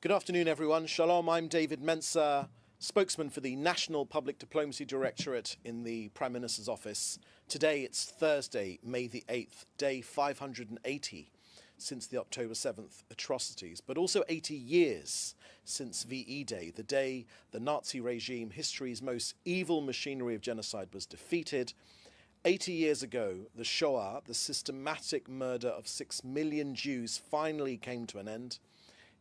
Good afternoon, everyone. Shalom, I'm David Mencer, spokesman for the National Public Diplomacy Directorate in the Prime Minister's office. Today it's Thursday, May the 8th, day 580 since the October 7th atrocities, but also 80 years since VE Day, the day the Nazi regime, history's most evil machinery of genocide, was defeated. 80 years ago, the Shoah, the systematic murder of 6 million Jews, finally came to an end.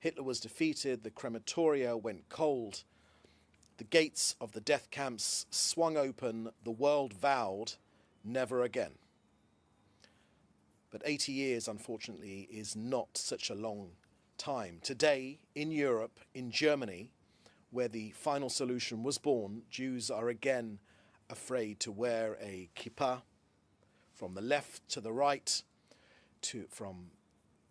Hitler was defeated, the crematoria went cold, the gates of the death camps swung open, the world vowed never again. But 80 years, unfortunately, is not such a long time. Today, in Europe, in Germany, where the final solution was born, Jews are again afraid to wear a kippah, from the left to the right, from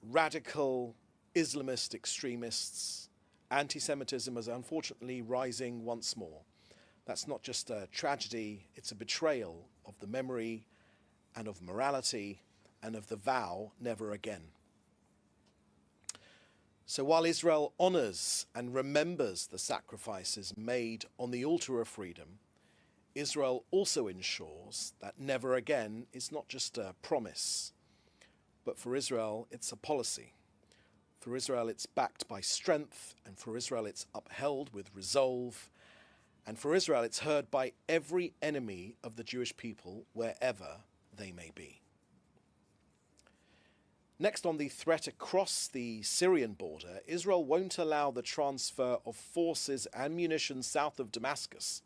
radical Islamist extremists. Anti-Semitism is unfortunately rising once more. That's not just a tragedy, it's a betrayal of the memory and of morality and of the vow never again. So while Israel honors and remembers the sacrifices made on the altar of freedom, Israel also ensures that never again is not just a promise, but for Israel it's a policy. For Israel, it's backed by strength, and for Israel, it's upheld with resolve, and for Israel, it's heard by every enemy of the Jewish people, wherever they may be. Next, on the threat across the Syrian border, Israel won't allow the transfer of forces and munitions south of Damascus.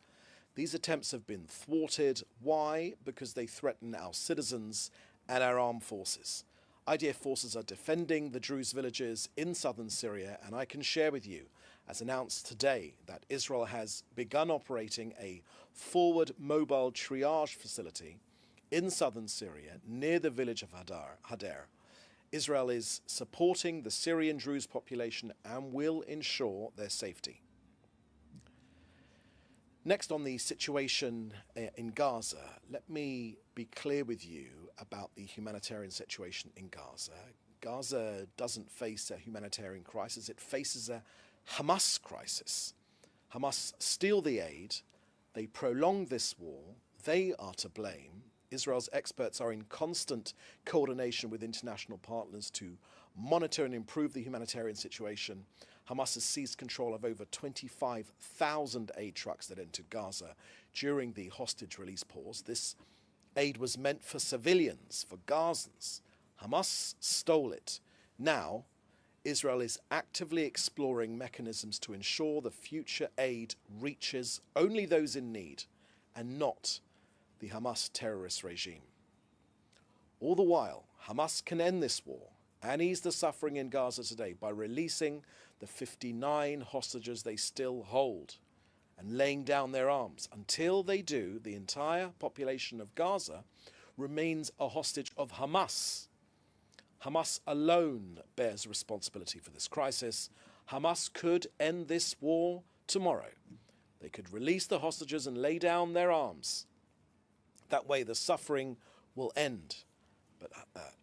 These attempts have been thwarted. Why? Because they threaten our citizens and our armed forces. IDF forces are defending the Druze villages in southern Syria, and I can share with you, as announced today, that Israel has begun operating a forward mobile triage facility in southern Syria near the village of Hadar. Israel is supporting the Syrian Druze population and will ensure their safety. Next, on the situation in Gaza, let me be clear with you about the humanitarian situation in Gaza. Gaza doesn't face a humanitarian crisis, it faces a Hamas crisis. Hamas steal the aid, they prolong this war, they are to blame. Israel's experts are in constant coordination with international partners to monitor and improve the humanitarian situation. Hamas has seized control of over 25,000 aid trucks that entered Gaza during the hostage release pause. This aid was meant for civilians, for Gazans. Hamas stole it. Now, Israel is actively exploring mechanisms to ensure the future aid reaches only those in need and not the Hamas terrorist regime. All the while, Hamas can end this war and ease the suffering in Gaza today by releasing the 59 hostages they still hold and laying down their arms. Until they do, the entire population of Gaza remains a hostage of Hamas. Hamas alone bears responsibility for this crisis. Hamas could end this war tomorrow. They could release the hostages and lay down their arms. That way the suffering will end. But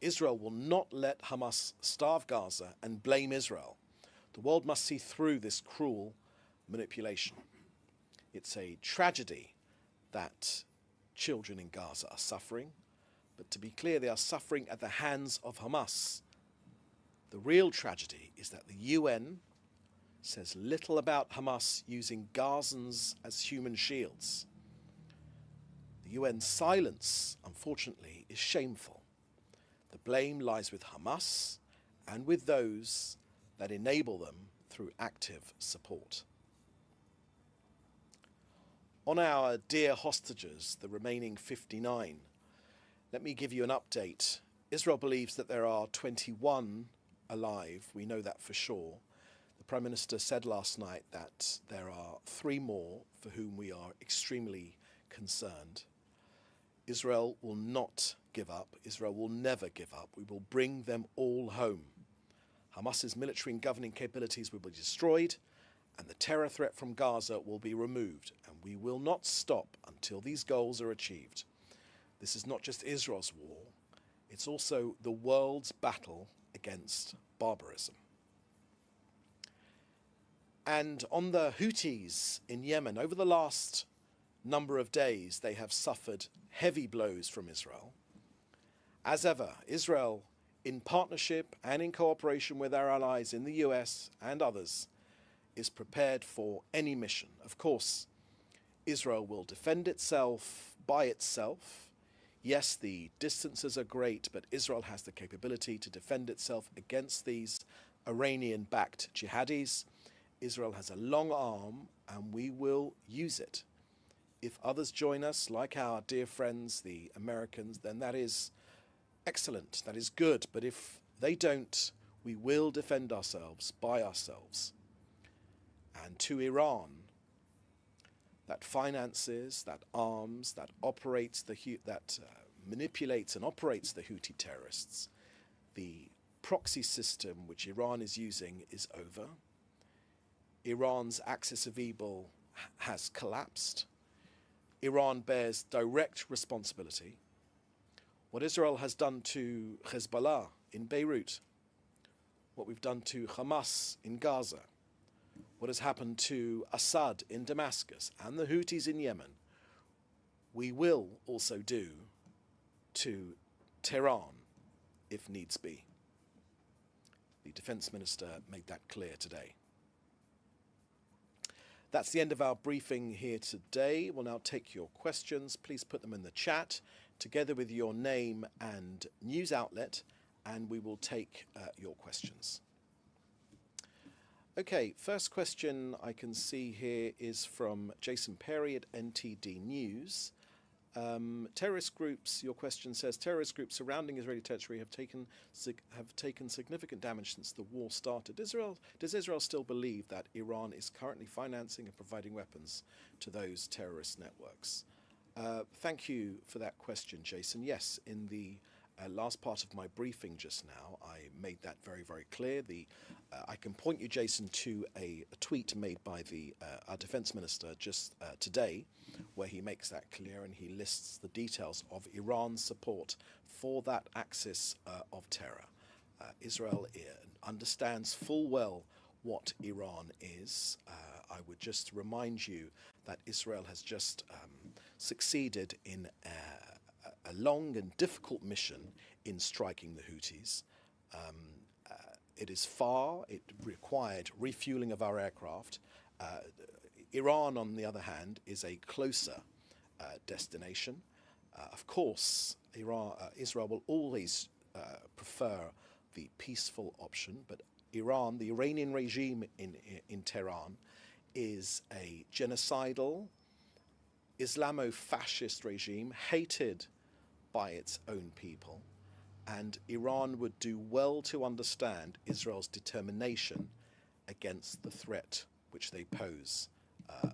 Israel will not let Hamas starve Gaza and blame Israel. The world must see through this cruel manipulation. It's a tragedy that children in Gaza are suffering, but to be clear, they are suffering at the hands of Hamas. The real tragedy is that the UN says little about Hamas using Gazans as human shields. The UN's silence, unfortunately, is shameful. The blame lies with Hamas and with those that enable them through active support. On our dear hostages, the remaining 59, let me give you an update. Israel believes that there are 21 alive. We know that for sure. The Prime Minister said last night that there are 3 more for whom we are extremely concerned. Israel will not give up. Israel will never give up. We will bring them all home. Hamas's military and governing capabilities will be destroyed, and the terror threat from Gaza will be removed, and we will not stop until these goals are achieved. This is not just Israel's war, it's also the world's battle against barbarism. And on the Houthis in Yemen, over the last number of days, they have suffered heavy blows from Israel. As ever, Israel, in partnership and in cooperation with our allies in the US and others, is prepared for any mission. Of course, Israel will defend itself by itself. Yes, the distances are great, but Israel has the capability to defend itself against these Iranian-backed jihadis. Israel has a long arm, and we will use it. If others join us, like our dear friends, the Americans, then that is excellent, that is good. But if they don't, we will defend ourselves by ourselves. And to Iran, that finances, that arms, that operates manipulates and operates the Houthi terrorists, the proxy system which Iran is using is over. Iran's axis of evil has collapsed. Iran bears direct responsibility. What Israel has done to Hezbollah in Beirut, what we've done to Hamas in Gaza, what has happened to Assad in Damascus and the Houthis in Yemen, we will also do to Tehran if needs be. The Defence Minister made that clear today. That's the end of our briefing here today. We'll now take your questions. Please put them in the chat together with your name and news outlet, and we will take your questions. Okay, first question I can see here is from Jason Perry at NTD News. Terrorist groups, your question says, terrorist groups surrounding Israeli territory have taken significant damage since the war started. Does Israel still believe that Iran is currently financing and providing weapons to those terrorist networks? Thank you for that question, Jason. Yes, in the last part of my briefing just now, I made that very, very clear. I can point you, Jason, to a tweet made by our Defence Minister just today, where he makes that clear and he lists the details of Iran's support for that axis of terror. Israel understands full well what Iran is. I would just remind you that Israel has just succeeded in a long and difficult mission in striking the Houthis. It is far, it required refueling of our aircraft. Iran, on the other hand, is a closer destination. Of course, Israel will always prefer the peaceful option, but Iran, the Iranian regime in Tehran, is a genocidal, Islamo-fascist regime hated by its own people. And Iran would do well to understand Israel's determination against the threat which they pose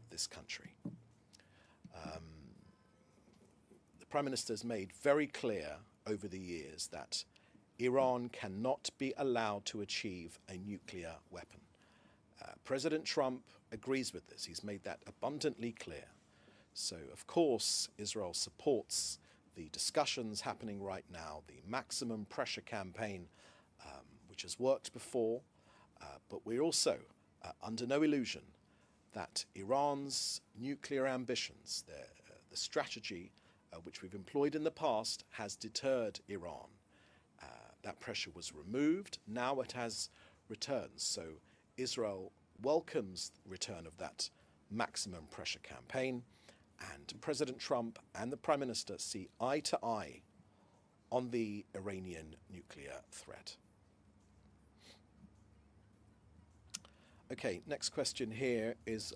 this country. The Prime Minister has made very clear over the years that Iran cannot be allowed to achieve a nuclear weapon. President Trump agrees with this. He's made that abundantly clear. So, of course, Israel supports the discussions happening right now, the maximum pressure campaign, which has worked before, but we're also under no illusion that Iran's nuclear ambitions, the strategy which we've employed in the past, has deterred Iran. That pressure was removed, now it has returned. So Israel welcomes the return of that maximum pressure campaign. And President Trump and the Prime Minister see eye to eye on the Iranian nuclear threat. Okay, next question here is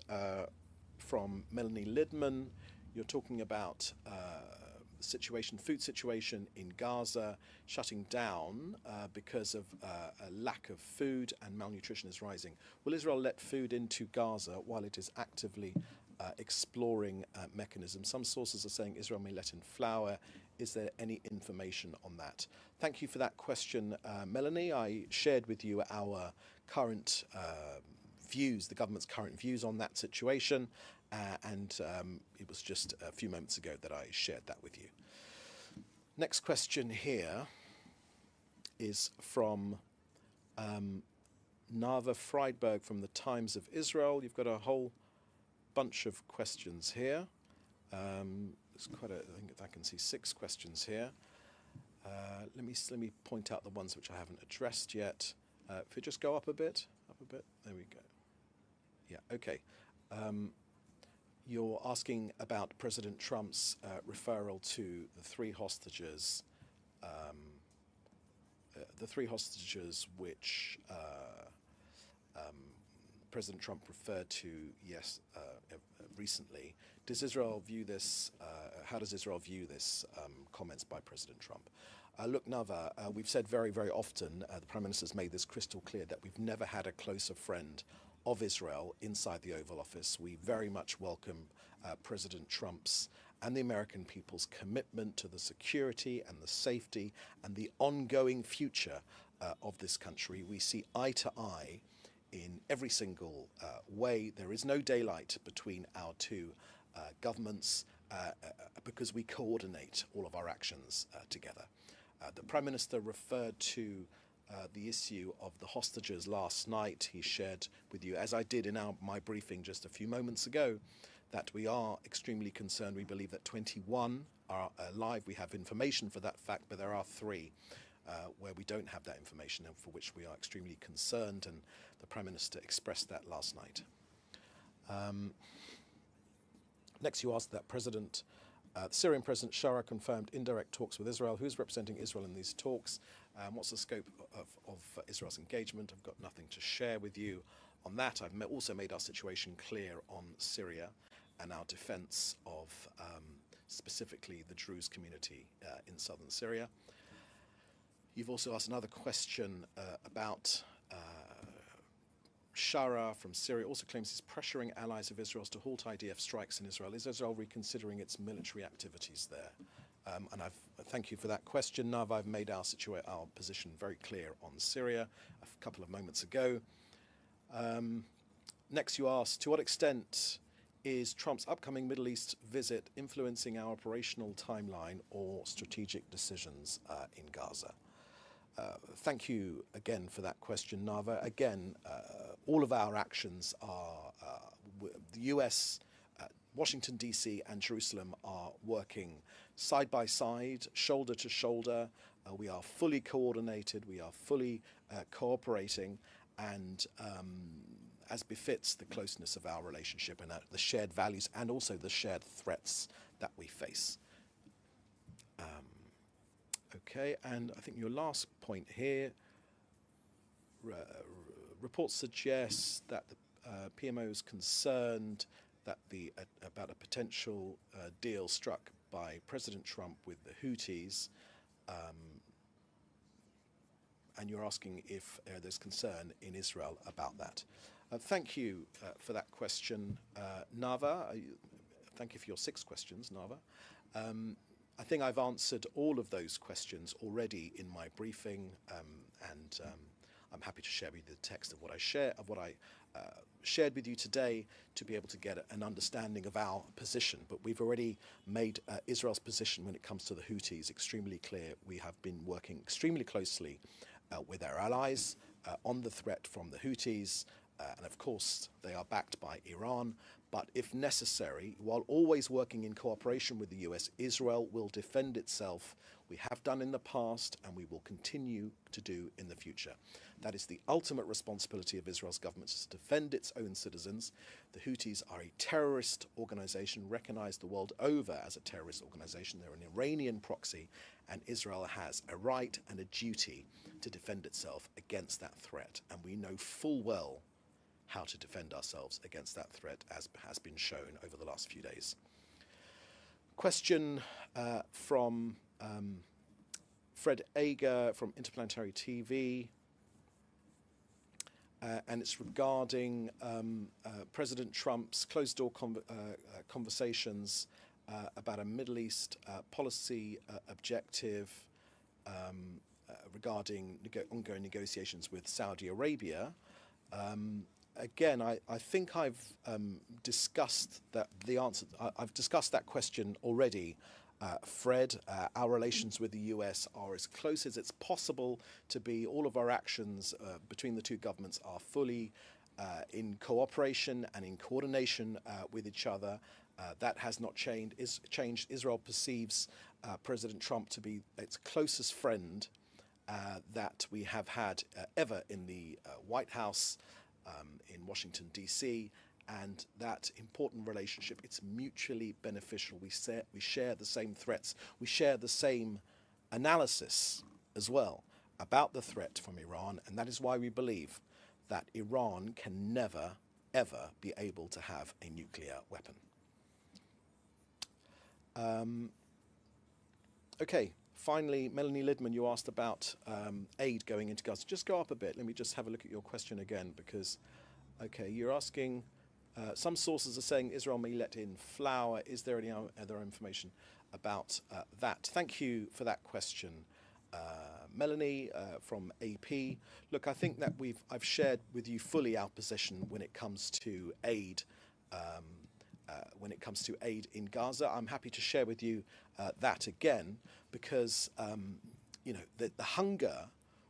from Melanie Lidman. You're talking about the food situation in Gaza shutting down because of a lack of food and malnutrition is rising. Will Israel let food into Gaza while it is actively exploring mechanisms? Some sources are saying Israel may let in flour. Is there any information on that? Thank you for that question, Melanie. I shared with you our current views, the government's current views on that situation, and it was just a few moments ago that I shared that with you. Next question here is from Nava Friedberg from the Times of Israel. You've got a whole bunch of questions here. It's quite a, I think I can see 6 questions here. Let me point out the ones which I haven't addressed yet. If we just go up a bit, there we go. Yeah, okay. You're asking about President Trump's referral to the 3 hostages, which President Trump referred to, recently. Does Israel view this? How does Israel view this comments by President Trump? Look, Nava, we've said very, very often, the Prime Minister's made this crystal clear, that we've never had a closer friend of Israel inside the Oval Office. We very much welcome President Trump's and the American people's commitment to the security and the safety and the ongoing future of this country. We see eye to eye in every single way. There is no daylight between our 2 governments because we coordinate all of our actions together. The Prime Minister referred to the issue of the hostages last night. He shared with you, as I did in my briefing just a few moments ago, that we are extremely concerned. We believe that 21 are alive. We have information for that fact, but there are 3 where we don't have that information and for which we are extremely concerned, and the Prime Minister expressed that last night. Next, you asked that the Syrian President Shara confirmed indirect talks with Israel. Who's representing Israel in these talks? What's the scope of Israel's engagement? I've got nothing to share with you on that. I've also made our situation clear on Syria and our defense of specifically the Druze community in southern Syria. You've also asked another question about Shara from Syria also claims he's pressuring allies of Israel's to halt IDF strikes in Israel. Is Israel reconsidering its military activities there? And thank you for that question, Nav. I've made our position very clear on Syria a couple of moments ago. Next, you asked, to what extent is Trump's upcoming Middle East visit influencing our operational timeline or strategic decisions in Gaza? Thank you again for that question, Nava. Again, all of our actions are, the US, Washington, D.C. and Jerusalem are working side by side, shoulder to shoulder. We are fully coordinated, we are fully cooperating, and as befits the closeness of our relationship and the shared values and also the shared threats that we face. Okay, and I think your last point here, reports suggest that the PMO is concerned that about a potential deal struck by President Trump with the Houthis, and you're asking if there's concern in Israel about that. Thank you for that question, Nava. Thank you for your 6 questions, Nava. I think I've answered all of those questions already in my briefing, and I'm happy to share with you the text of what I shared with you today to be able to get an understanding of our position. But we've already made Israel's position when it comes to the Houthis extremely clear. We have been working extremely closely with our allies on the threat from the Houthis, and of course they are backed by Iran. But if necessary, while always working in cooperation with the US, Israel will defend itself. We have done in the past and we will continue to do in the future. That is the ultimate responsibility of Israel's government, to defend its own citizens. The Houthis are a terrorist organization, recognized the world over as a terrorist organization. They're an Iranian proxy, and Israel has a right and a duty to defend itself against that threat. And we know full well how to defend ourselves against that threat, as has been shown over the last few days. Question from Fred Ager from Interplanetary TV, and it's regarding President Trump's closed-door conversations about a Middle East policy objective regarding ongoing negotiations with Saudi Arabia. Again, I think I've discussed that I've discussed that question already Fred, our relations with the US are as close as it's possible to be. All of our actions between the two governments are fully in cooperation and in coordination with each other. That has not changed. Israel perceives President Trump to be its closest friend that we have had ever in the White House in Washington, D.C., and that important relationship, it's mutually beneficial. We share the same threats. We share the same analysis as well about the threat from Iran, and that is why we believe that Iran can never, ever be able to have a nuclear weapon. Okay, finally, Melanie Lidman, you asked about aid going into Gaza. Just go up a bit. Let me just have a look at your question again, because, okay, you're asking, some sources are saying Israel may let in flour. Is there any other information about that? Thank you for that question, Melanie from AP. Look, I think that I've shared with you fully our position when it comes to aid. When it comes to aid in Gaza, I'm happy to share with you that again, because you know, the hunger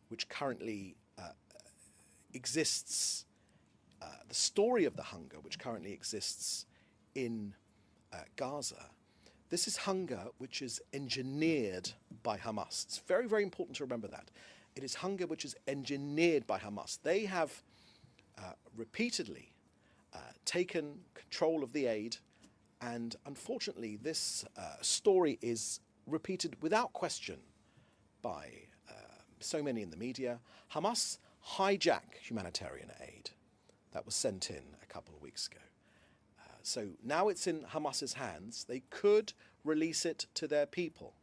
which currently exists, the story of the hunger which currently exists in Gaza, this is hunger which is engineered by Hamas. It's very, very important to remember that. It is hunger which is engineered by Hamas. They have repeatedly taken control of the aid, and unfortunately this story is repeated without question by so many in the media. Hamas hijack humanitarian aid that was sent in a couple of weeks ago. So now it's in Hamas's hands. They could release it to their people.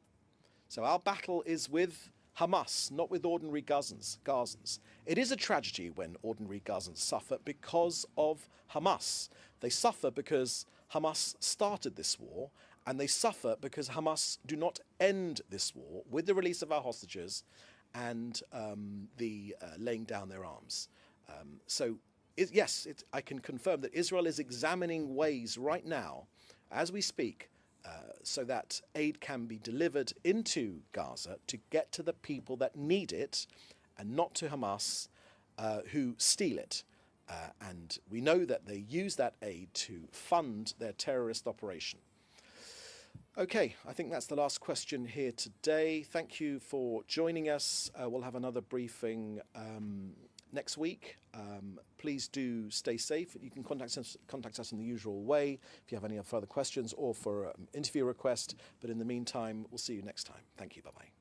So our battle is with Hamas, not with ordinary Gazans. It is a tragedy when ordinary Gazans suffer because of Hamas. They suffer because Hamas started this war, and they suffer because Hamas do not end this war with the release of our hostages and the laying down their arms. Yes, I can confirm that Israel is examining ways right now, as we speak, so that aid can be delivered into Gaza to get to the people that need it, and not to Hamas, who steal it. And we know that they use that aid to fund their terrorist operation. Okay, I think that's the last question here today. Thank you for joining us. We'll have another briefing next week. Please do stay safe. You can contact us in the usual way if you have any further questions or for an interview request. But in the meantime, we'll see you next time. Thank you. Bye-bye.